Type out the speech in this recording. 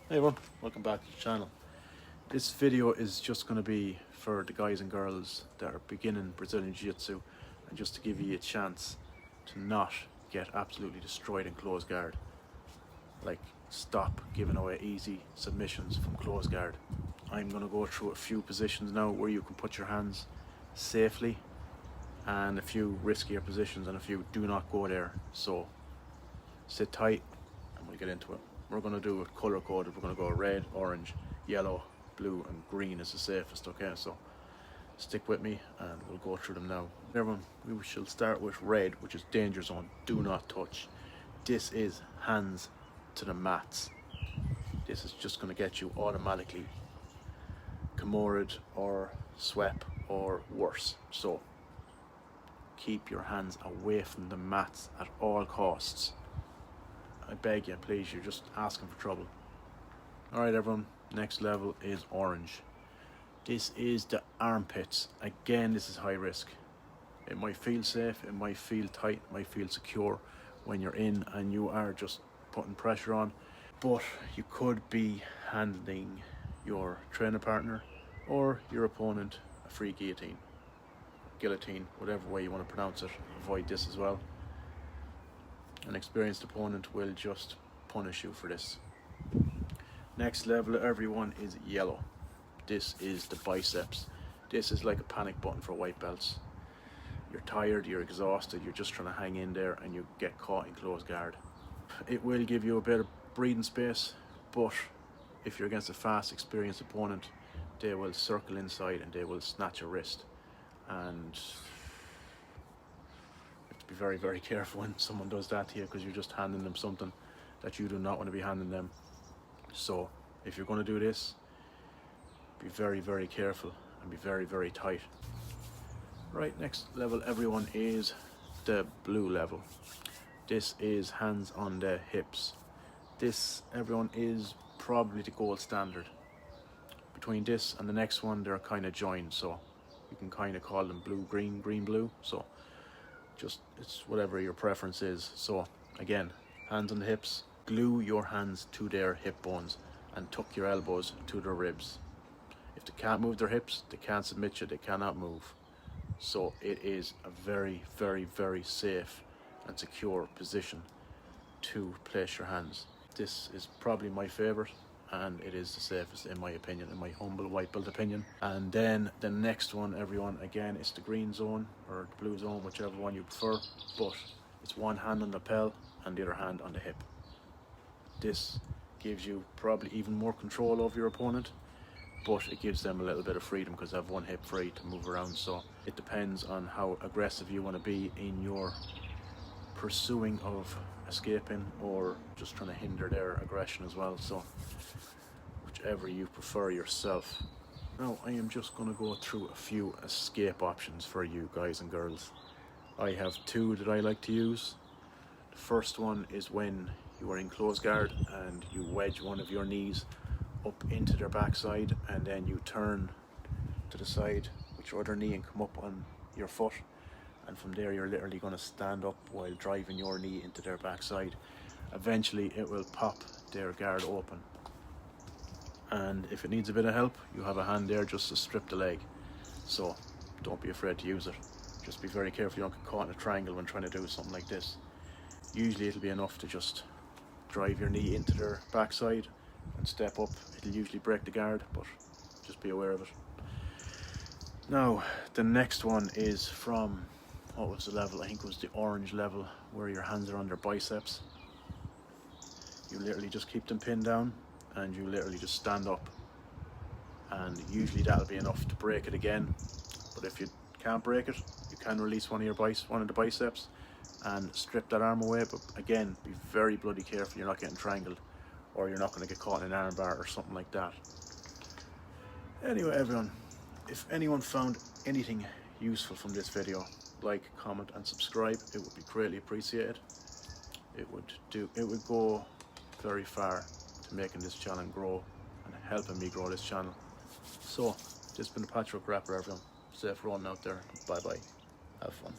Hey everyone, welcome back to the channel. This video is just going to be for the guys and girls that are beginning Brazilian Jiu-Jitsu, and just to give you a chance to not get absolutely destroyed in close guard. Like, stop giving away easy submissions from close guard. I'm going to go through a few positions now where you can put your hands safely, and a few riskier positions and a few do not go there. So sit tight and we'll get into it. We're going to do it color coded. We're going to go red, orange, yellow, blue and green is the safest. Okay, so stick with me and we'll go through them now. Everyone, we shall start with red, which is danger zone. Do not touch. This is hands to the mats. This is just going to get you automatically Kimura'd or swept or worse. So keep your hands away from the mats at all costs. I beg you, please, you're just asking for trouble. Alright everyone, next level is orange. This is the armpits. Again, this is high risk. It might feel safe, it might feel tight, it might feel secure when you're in and you are just putting pressure on, but you could be handing your trainer partner or your opponent a free guillotine, whatever way you want to pronounce it. Avoid this as well. An experienced opponent will just punish you for this. Next level, everyone, is yellow. This is the biceps. This is like a panic button for white belts. You're tired, you're exhausted, you're just trying to hang in there and you get caught in close guard. It will give you a bit of breathing space, but if you're against a fast, experienced opponent, they will circle inside and they will snatch your wrist. And be very, very careful when someone does that to you, because you're just handing them something that you do not want to be handing them. So if you're going to do this, be very, very careful and be very, very tight. Right, next level, everyone, is the blue level. This is hands on the hips. This, everyone, is probably the gold standard. Between this and the next one, they're kind of joined, so you can kind of call them blue, green, green, blue. So just, it's whatever your preference is. So again, hands on the hips, glue your hands to their hip bones and tuck your elbows to their ribs. If they can't move their hips, they can't submit you, they cannot move. So it is a very, very, very safe and secure position to place your hands. This is probably my favorite, and it is the safest in my opinion, in my humble white belt opinion. And then the next one, everyone, again, it's the green zone or the blue zone, whichever one you prefer, but it's one hand on the lapel and the other hand on the hip. This gives you probably even more control over your opponent, but it gives them a little bit of freedom because they have one hip free to move around. So it depends on how aggressive you want to be in your pursuing of escaping or just trying to hinder their aggression as well. So whichever you prefer yourself. Now I am just going to go through a few escape options for you guys and girls. I have two that I like to use. The first one is when you are in close guard and you wedge one of your knees up into their backside, and then you turn to the side with your other knee and come up on your foot, and from there you're literally going to stand up while driving your knee into their backside. Eventually it will pop their guard open, and if it needs a bit of help, you have a hand there just to strip the leg. So don't be afraid to use it. Just be very careful you don't get caught in a triangle when trying to do something like this. Usually it'll be enough to just drive your knee into their backside and step up. It'll usually break the guard, but just be aware of it. Now the next one is from, what was the level? I think it was the orange level, where your hands are on their biceps. You literally just keep them pinned down and you literally just stand up, and usually that'll be enough to break it again. But if you can't break it, you can release one of the biceps and strip that arm away. But again, be very bloody careful you're not getting triangled, or you're not going to get caught in an arm bar or something like that. Anyway, everyone, if anyone found anything useful from this video, like, comment and subscribe. It would be greatly appreciated. It would go very far to making this channel grow and helping me grow this channel. So this has been the Patchwork Grappler, everyone. Safe rolling out there. Bye bye. Have fun.